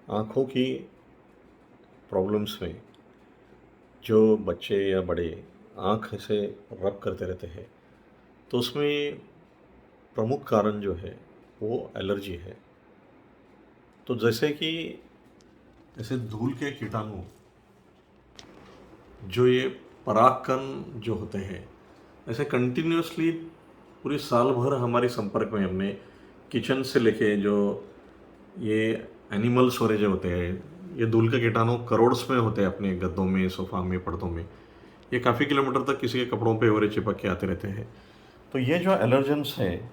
आँखों की प्रॉब्लम्स में जो बच्चे या बड़े आँख से रब करते रहते हैं, तो उसमें प्रमुख कारण जो है वो एलर्जी है। तो जैसे धूल के कीटाणु, जो ये परागकण जो होते हैं, ऐसे कंटिन्यूअसली पूरी साल भर हमारे संपर्क में हमने किचन से लेके जो ये एनिमल्स और जो होते हैं, ये धूल के कीटाणु करोड़्स में होते हैं अपने गद्दों में, सोफा में, पर्दों में। ये काफ़ी किलोमीटर तक किसी के कपड़ों पे और चिपक के आते रहते हैं। तो ये जो एलर्जेंस है,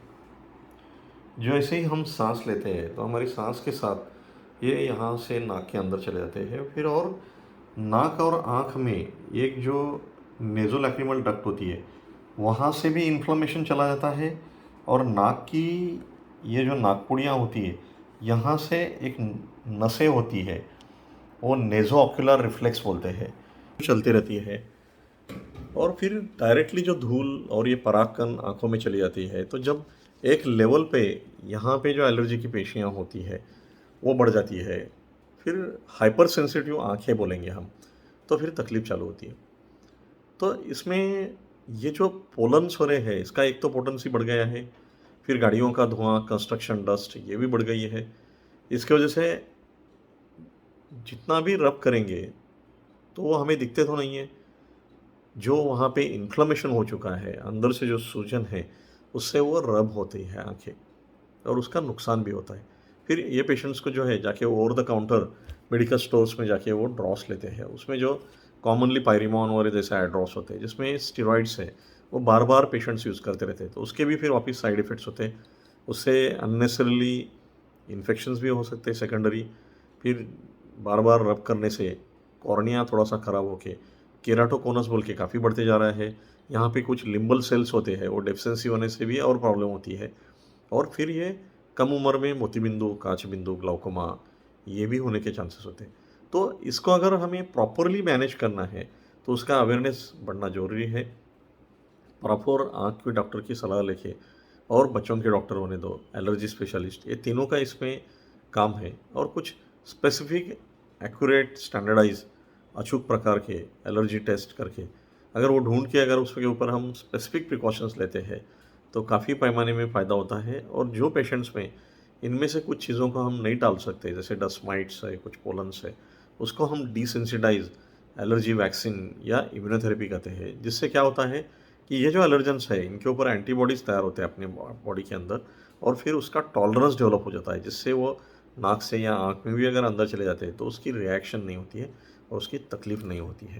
जो ऐसे ही हम सांस लेते हैं तो हमारी सांस के साथ ये यहाँ से नाक के अंदर चले जाते हैं, फिर और नाक और आँख में एक जो नेज़ोलैक्रिमल डक्ट होती है, वहाँ से भी इन्फ्लेमेशन चला जाता है। और नाक की ये जो नाकपुड़ियाँ होती है, यहाँ से एक नसें होती है, वो नेज़ो ऑक्यूलर रिफ्लेक्स बोलते हैं, चलती रहती है। और फिर डायरेक्टली जो धूल और ये परागकण आँखों में चली जाती है, तो जब एक लेवल पे यहाँ पे जो एलर्जी की पेशियाँ होती है वो बढ़ जाती है, फिर हाइपर सेंसिटिव आँखें बोलेंगे हम, तो फिर तकलीफ़ चालू होती है। तो इसमें ये जो पोलन्स हो रहे हैं, इसका एक तो पोटेंसी बढ़ गया है, फिर गाड़ियों का धुआं, कंस्ट्रक्शन डस्ट ये भी बढ़ गई है। इसकी वजह से जितना भी रब करेंगे तो वो हमें दिखते तो नहीं है। जो वहाँ पे इन्फ्लेमेशन हो चुका है, अंदर से जो सूजन है, उससे वो रब होती है आँखें, और उसका नुकसान भी होता है। फिर ये पेशेंट्स को जो है जाके over the counter medical stores में जाके वो ड्रॉप्स लेते हैं। उसमें जो कॉमनली पायरिमोन और जैसे आई ड्रॉप्स होते हैं, जिसमें स्टेरॉइड्स है, वो बार-बार पेशेंट्स यूज़ करते रहते हैं। तो उसके भी फिर वापस साइड इफ़ेक्ट्स होते हैं। उससे अननेसेसरीली इन्फेक्शंस भी हो सकते हैं सेकेंडरी। फिर बार-बार रब करने से कॉर्निया थोड़ा-सा ख़राब होके केराटोकोनस बोल के काफ़ी बढ़ते जा रहा है। यहाँ पे कुछ लिम्बल सेल्स होते हैं, वो डेफिशिएंसी होने से भी और प्रॉब्लम होती है। और फिर ये कम उम्र में मोतीबिंदु, काचबिंदु, ग्लाउकोमा ये भी होने के चांसेस होते हैं। तो इसको अगर हमें प्रॉपरली मैनेज करना है, तो उसका अवेयरनेस बढ़ना ज़रूरी है। प्रॉपर आँख के डॉक्टर की सलाह लेके, और बच्चों के डॉक्टर होने दो, एलर्जी स्पेशलिस्ट, ये तीनों का इसमें काम है। और कुछ स्पेसिफिक, एक्यूरेट, स्टैंडर्डाइज, अचूक प्रकार के एलर्जी टेस्ट करके अगर वो ढूंढ के अगर उसके ऊपर हम स्पेसिफिक प्रिकॉशंस लेते हैं, तो काफ़ी पैमाने में फ़ायदा होता है। और जो पेशेंट्स में इनमें से कुछ चीज़ों को हम नहीं टाल सकते, जैसे डस्ट माइट्स है, कुछ पोलन्स है, उसको हम डिसेंसिटाइज एलर्जी वैक्सीन या इम्यूनोथेरेपी कहते हैं। जिससे क्या होता है कि ये जो एलर्जेंस है, इनके ऊपर एंटीबॉडीज़ तैयार होते हैं अपने बॉडी के अंदर, और फिर उसका टॉलरेंस डेवलप हो जाता है, जिससे वो नाक से या आँख में भी अगर अंदर चले जाते हैं तो उसकी रिएक्शन नहीं होती है और उसकी तकलीफ़ नहीं होती है।